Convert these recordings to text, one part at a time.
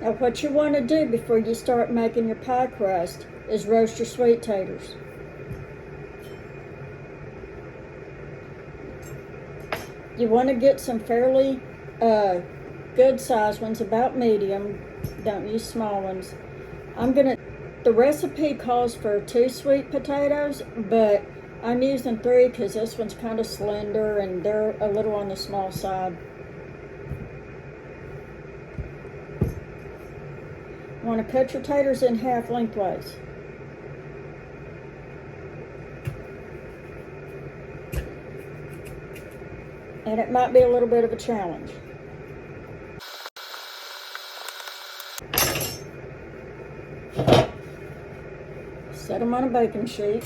Now what you want to do before you start making your pie crust is roast your sweet taters. You want to get some fairly good sized ones, about medium. Don't use small ones. The recipe calls for 2 sweet potatoes, but I'm using 3 because this one's kind of slender and they're a little on the small side. You want to cut your taters in half lengthwise. And it might be a little bit of a challenge. Set them on a baking sheet.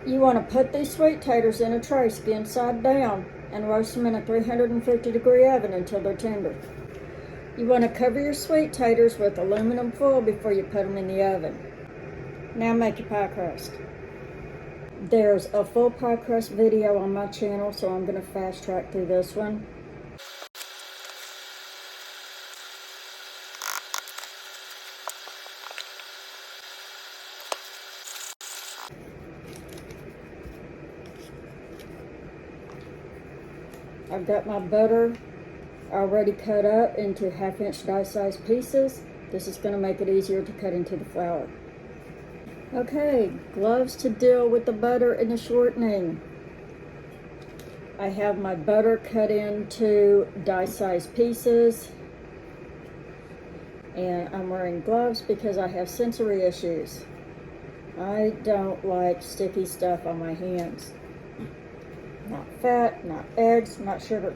You want to put these sweet taters in a tray skin side down and roast them in a 350-degree oven until they're tender. You want to cover your sweet taters with aluminum foil before you put them in the oven. Now make your pie crust. There's a full pie crust video on my channel, so I'm going to fast track through this one. I've got my butter already cut up into 1/2-inch die-sized pieces. This is going to make it easier to cut into the flour. Okay, gloves to deal with the butter and the shortening. I have my butter cut into die-sized pieces, and I'm wearing gloves because I have sensory issues. I don't like sticky stuff on my hands. Not fat, not eggs, not sugar.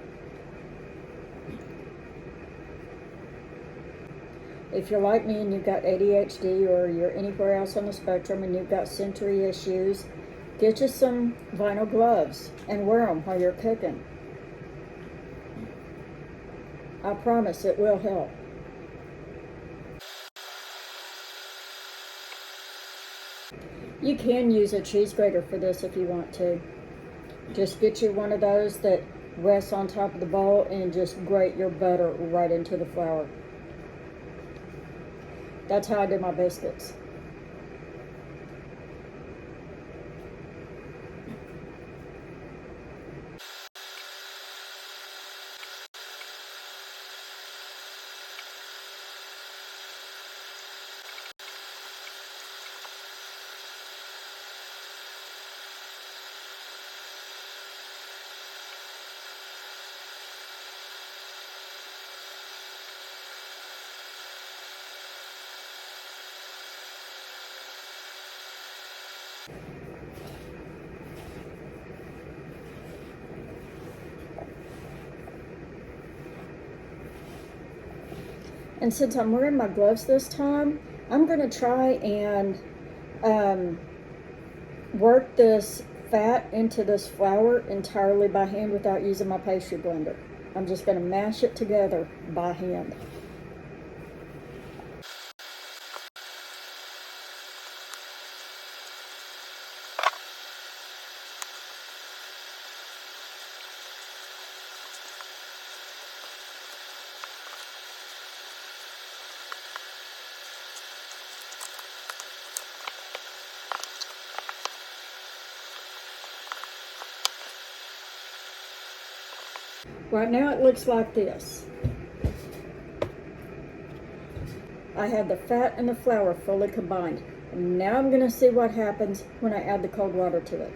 If you're like me and you've got ADHD or you're anywhere else on the spectrum and you've got sensory issues, get you some vinyl gloves and wear them while you're cooking. I promise it will help. You can use a cheese grater for this if you want to. Just get you one of those that rests on top of the bowl and just grate your butter right into the flour. That's how I do my biscuits. And since I'm wearing my gloves this time, I'm going to try and work this fat into this flour entirely by hand without using my pastry blender. I'm just going to mash it together by hand. Right now it looks like this. I have the fat and the flour fully combined. And now I'm going to see what happens when I add the cold water to it.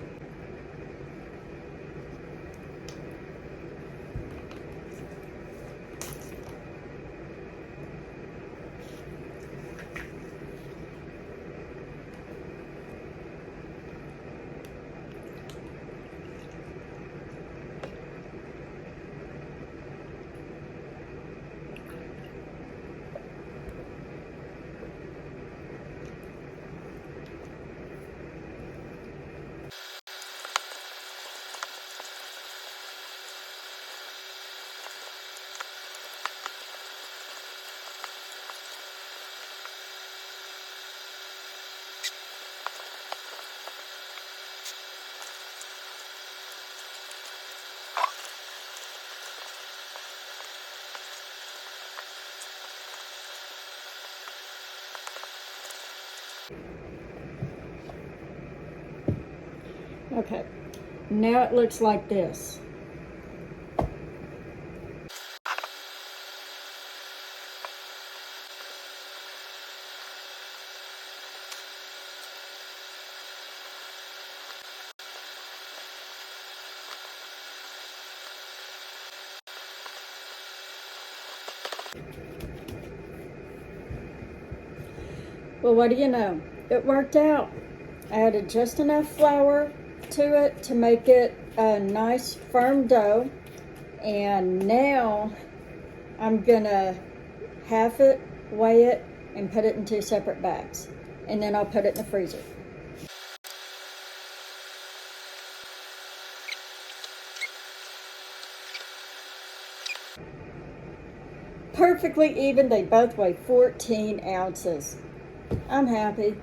Okay, now it looks like this. Well, what do you know? It worked out. I added just enough flour to it to make it a nice firm dough. And now I'm gonna half it, weigh it, and put it in 2 separate bags. And then I'll put it in the freezer. Perfectly even, they both weigh 14 ounces. I'm happy.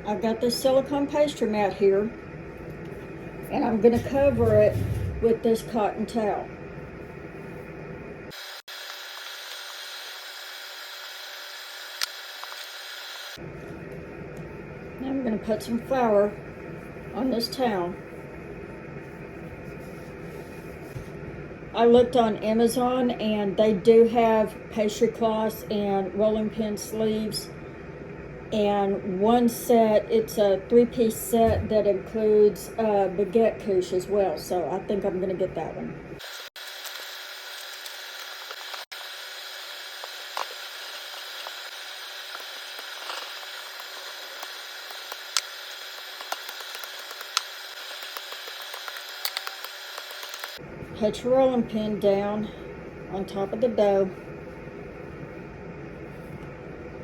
I've got this silicone pastry mat here, and I'm going to cover it with this cotton towel. Now I'm going to put some flour on this towel. I looked on Amazon and they do have pastry cloths and rolling pin sleeves. And one set, it's a 3-piece set that includes baguette couche as well. So I think I'm going to get that one. Put your rolling pin down on top of the dough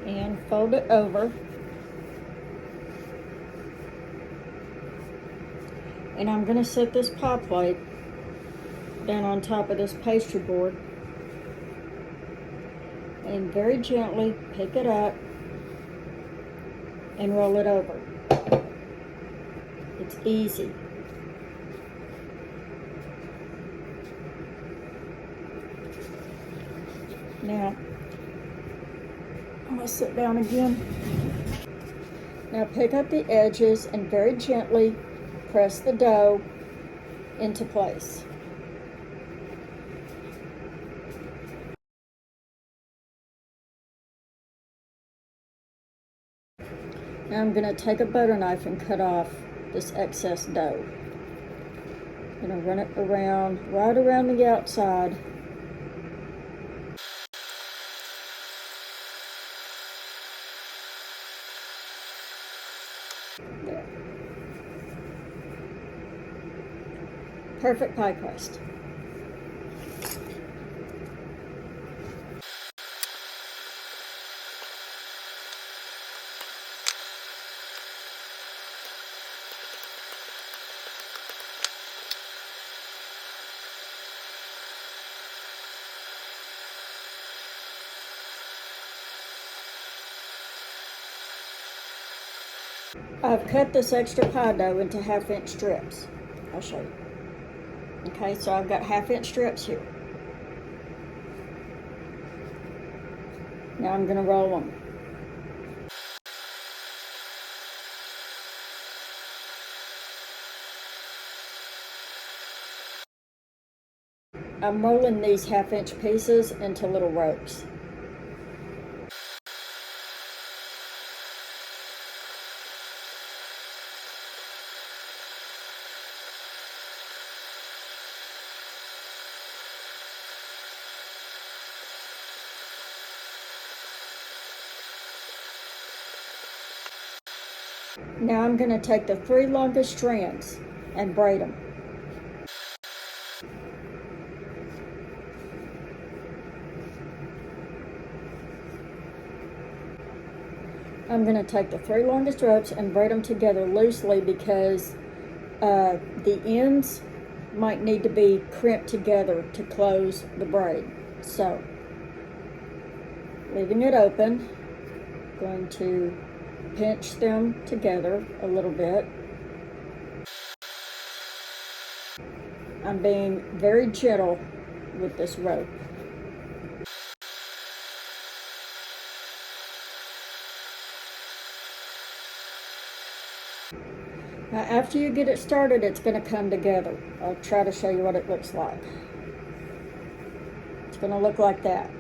and fold it over. And I'm going to set this pie plate down on top of this pastry board and very gently pick it up and roll it over. It's easy. Now, I'm going to sit down again. Now pick up the edges and very gently press the dough into place. Now I'm going to take a butter knife and cut off this excess dough. I'm going to run it around, right around the outside. There. Perfect pie crust. I've cut this extra pie dough into 1/2-inch strips. I'll show you. Okay, so I've got 1/2-inch strips here. Now I'm going to roll them. I'm rolling these 1/2-inch pieces into little ropes. Now I'm going to take the 3 longest strands and braid them. I'm going to take the 3 longest ropes and braid them together loosely because the ends might need to be crimped together to close the braid. So, leaving it open, going to pinch them together a little bit I'm being very gentle with this rope. Now, after you get it started, it's going to come together. I'll try to show you what it looks like. It's going to look like that.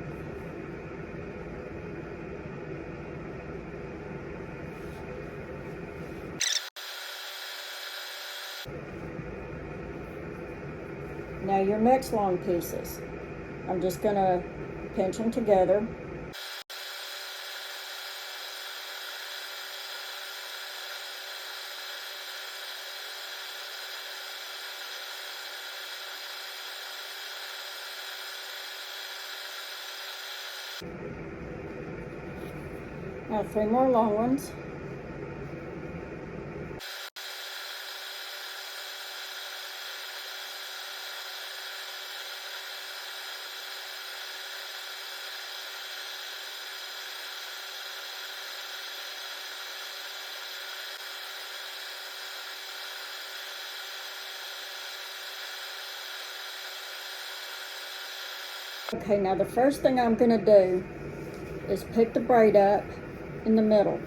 Now your next long pieces, I'm just going to pinch them together. Now 3 more long ones. Okay, now the first thing I'm going to do is pick the braid up in the middle,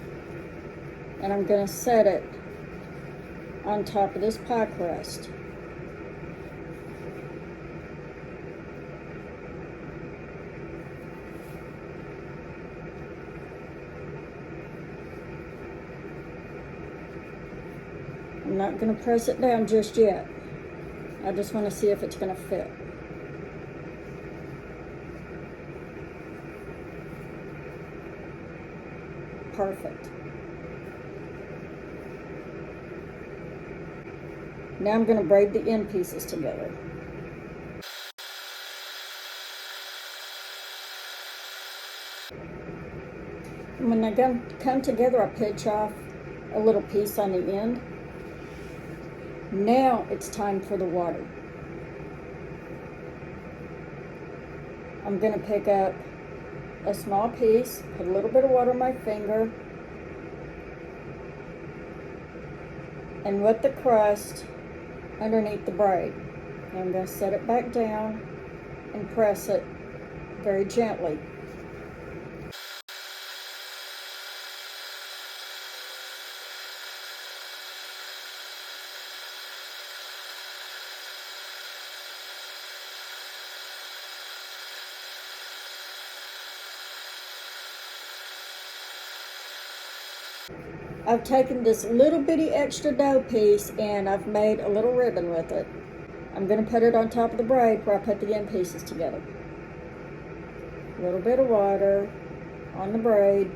and I'm going to set it on top of this pie crust. I'm not going to press it down just yet. I just want to see if it's going to fit. Perfect. Now I'm going to braid the end pieces together. And when they come together, I pinch off a little piece on the end. Now it's time for the water. I'm going to pick up a small piece, put a little bit of water on my finger, and wet the crust underneath the braid. And I'm going to set it back down and press it very gently. I've taken this little bitty extra dough piece and I've made a little ribbon with it. I'm going to put it on top of the braid where I put the end pieces together. A little bit of water on the braid.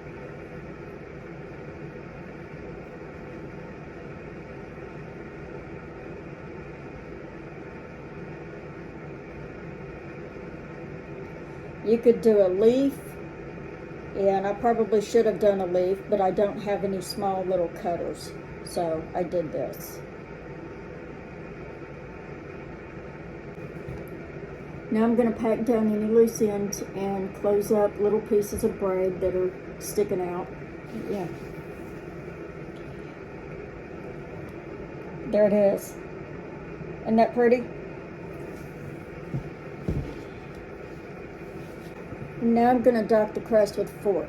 You could do a leaf. And I probably should have done a leaf, but I don't have any small little cutters, so I did this. Now I'm going to pack down any loose ends and close up little pieces of braid that are sticking out. Yeah. There it is. Isn't that pretty? Now I'm going to dot the crust with a fork.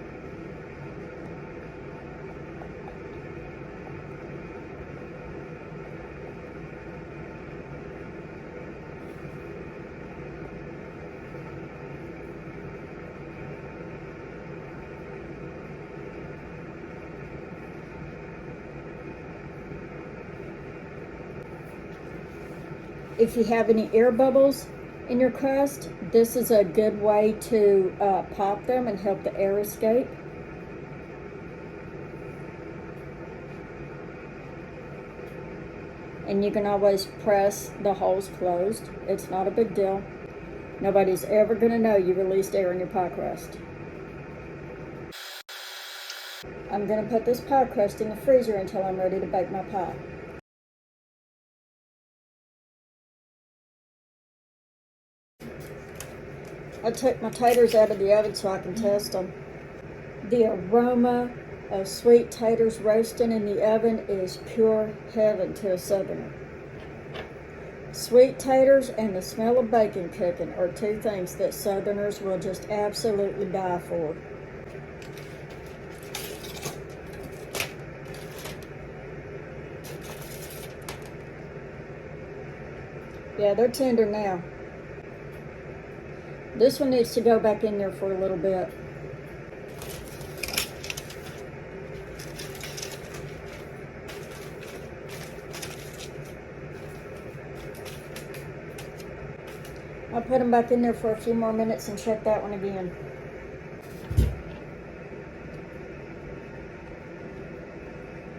If you have any air bubbles in your crust, this is a good way to pop them and help the air escape. And you can always press the holes closed. It's not a big deal. Nobody's ever going to know you released air in your pie crust. I'm going to put this pie crust in the freezer until I'm ready to bake my pie. I took my taters out of the oven so I can test them. The aroma of sweet taters roasting in the oven is pure heaven to a southerner. Sweet taters and the smell of bacon cooking are two things that Southerners will just absolutely die for. Yeah, they're tender now. This one needs to go back in there for a little bit. I'll put them back in there for a few more minutes and check that one again.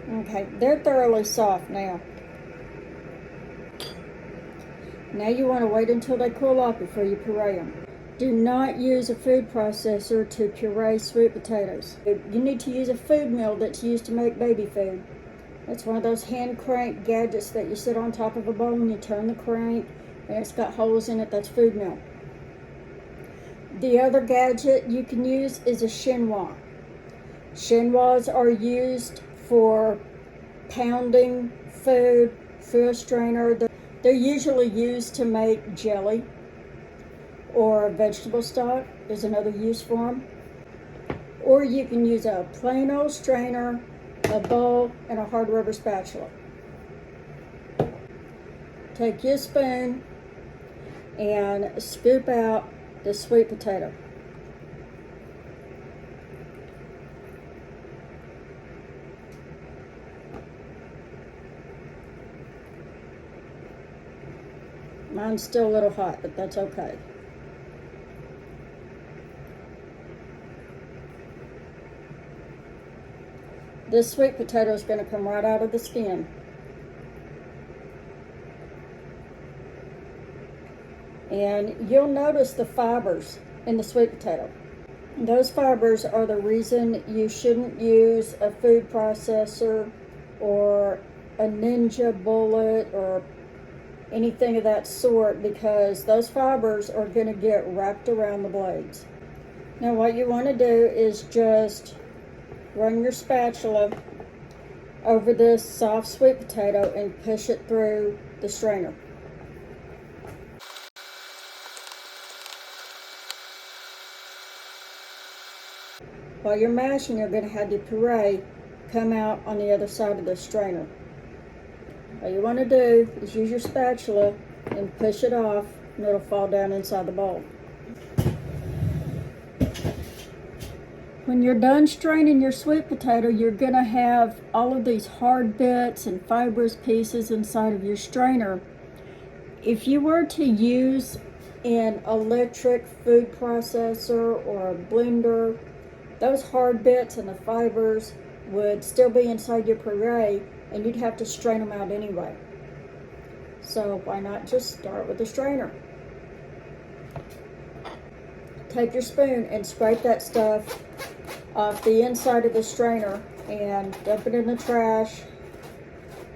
Okay, they're thoroughly soft now. Now you want to wait until they cool off before you puree them. Do not use a food processor to puree sweet potatoes. You need to use a food mill that's used to make baby food. It's one of those hand crank gadgets that you sit on top of a bowl and you turn the crank and it's got holes in it. That's food mill. The other gadget you can use is a chinois. Chinois are used for pounding food through a strainer. They're usually used to make jelly or vegetable stock is another use for them. Or you can use a plain old strainer, a bowl, and a hard rubber spatula. Take your spoon and scoop out the sweet potato. Mine's still a little hot, but that's okay. This sweet potato is going to come right out of the skin. And you'll notice the fibers in the sweet potato. Those fibers are the reason you shouldn't use a food processor or a Ninja bullet or anything of that sort, because those fibers are going to get wrapped around the blades. Now what you want to do is just run your spatula over this soft sweet potato and push it through the strainer. While you're mashing, you're going to have the puree come out on the other side of the strainer. All you want to do is use your spatula and push it off, and it'll fall down inside the bowl. When you're done straining your sweet potato, you're going to have all of these hard bits and fibrous pieces inside of your strainer. If you were to use an electric food processor or a blender, those hard bits and the fibers would still be inside your puree, and you'd have to strain them out anyway. So why not just start with the strainer? Take your spoon and scrape that stuff off the inside of the strainer and dump it in the trash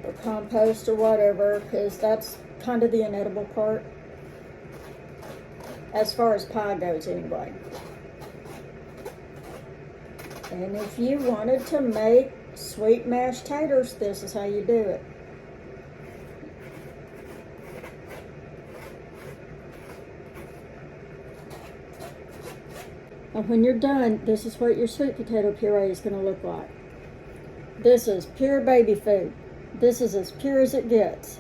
or compost or whatever, because that's kind of the inedible part, as far as pie goes anyway. And if you wanted to make sweet mashed taters, this is how you do it. And when you're done, this is what your sweet potato puree is going to look like. This is pure baby food. This is as pure as it gets.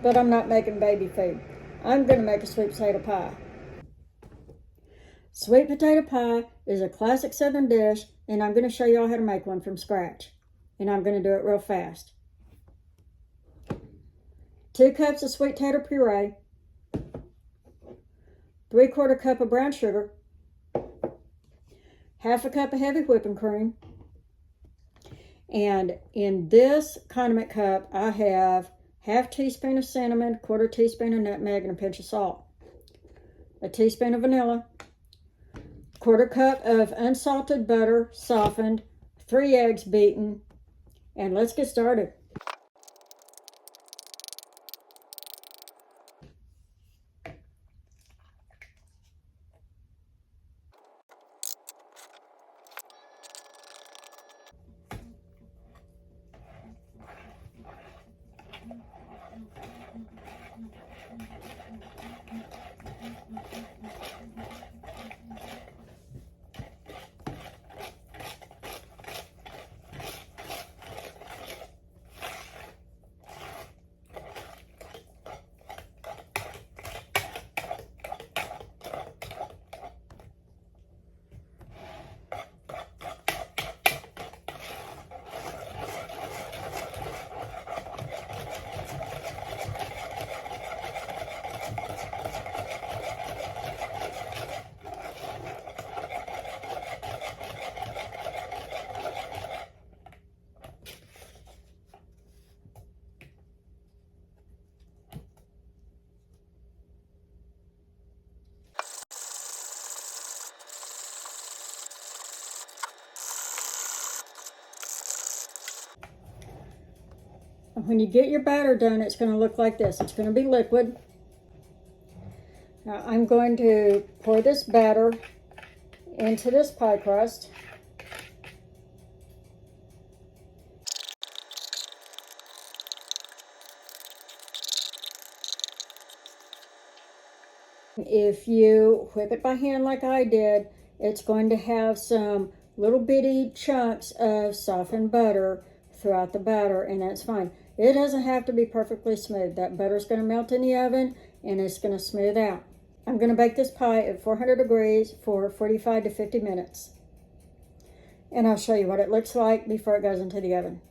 But I'm not making baby food. I'm going to make a sweet potato pie. Sweet potato pie is a classic Southern dish, and I'm going to show y'all how to make one from scratch. And I'm going to do it real fast. 2 cups of sweet potato puree, 3/4 cup of brown sugar, 1/2 cup of heavy whipping cream, and in this condiment cup I have 1/2 teaspoon of cinnamon, 1/4 teaspoon of nutmeg, and a pinch of salt, a teaspoon of vanilla, 1/4 cup of unsalted butter softened, 3 eggs beaten, and let's get started. when you get your batter done, it's going to look like this. It's going to be liquid. Now I'm going to pour this batter into this pie crust. If you whip it by hand like I did, it's going to have some little bitty chunks of softened butter throughout the batter, and that's fine. It doesn't have to be perfectly smooth. That butter's going to melt in the oven and it's going to smooth out. I'm going to bake this pie at 400 degrees for 45 to 50 minutes. And I'll show you what it looks like before it goes into the oven.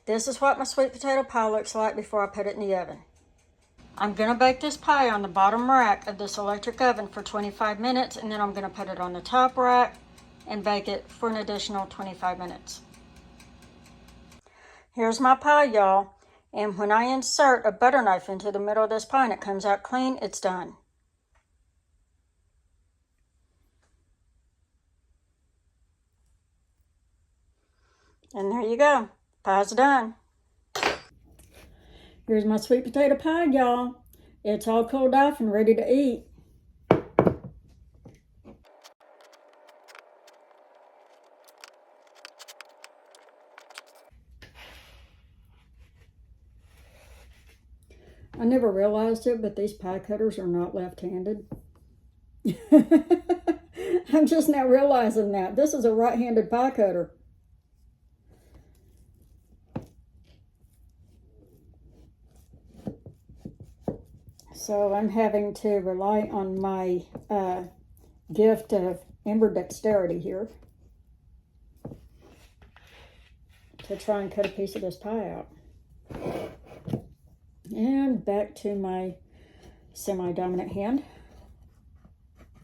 This is what my sweet potato pie looks like before I put it in the oven. I'm going to bake this pie on the bottom rack of this electric oven for 25 minutes, and then I'm going to put it on the top rack and bake it for an additional 25 minutes. Here's my pie, y'all. And when I insert a butter knife into the middle of this pie and it comes out clean, it's done. And there you go. Pie's done. Here's my sweet potato pie, y'all. It's all cooled off and ready to eat. I never realized it, but these pie cutters are not left-handed. I'm just now realizing that. This is a right-handed pie cutter. So I'm having to rely on my gift of ambidexterity here to try and cut a piece of this pie out. And back to my semi-dominant hand,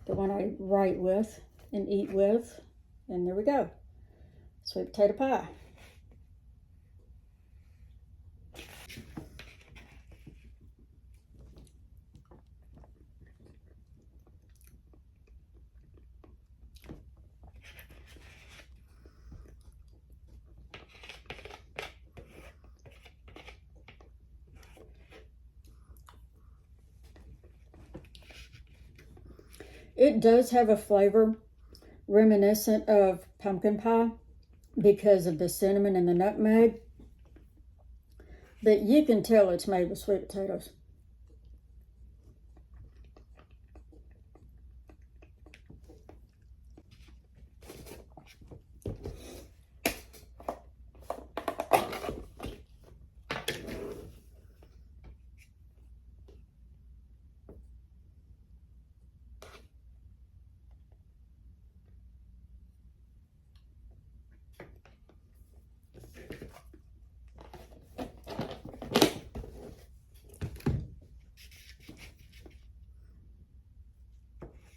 the one I write with and eat with. And there we go, sweet potato pie. It does have a flavor reminiscent of pumpkin pie because of the cinnamon and the nutmeg, but you can tell it's made with sweet potatoes.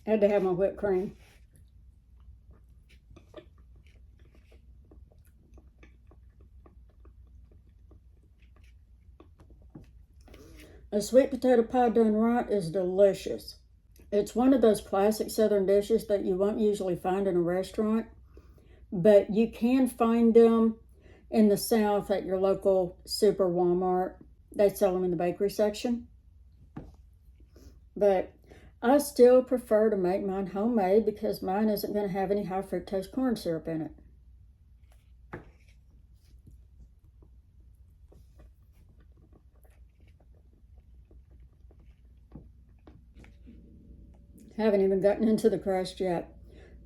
I had to have my whipped cream. A sweet potato pie done right is delicious. It's one of those classic Southern dishes that you won't usually find in a restaurant, but you can find them in the South at your local super Walmart. They sell them in the bakery section. But I still prefer to make mine homemade because mine isn't going to have any high fructose corn syrup in it. Haven't even gotten into the crust yet.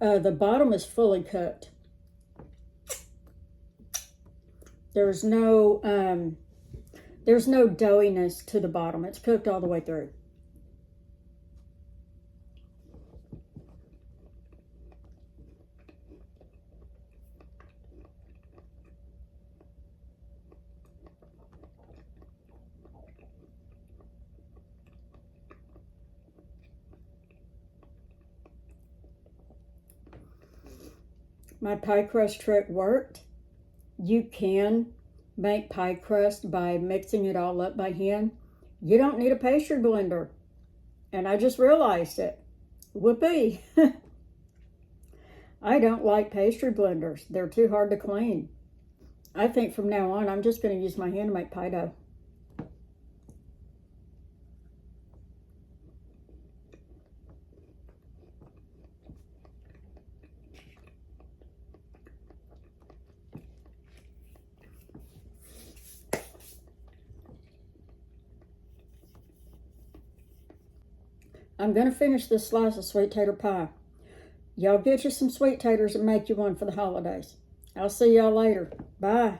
The bottom is fully cooked. There's no doughiness to the bottom. It's cooked all the way through. My pie crust trick worked. You can make pie crust by mixing it all up by hand. You don't need a pastry blender. And I just realized it. Whoopee. I don't like pastry blenders. They're too hard to clean. I think from now on, I'm just going to use my hand to make pie dough. I'm going to finish this slice of sweet tater pie. Y'all get you some sweet taters and make you one for the holidays. I'll see y'all later. Bye.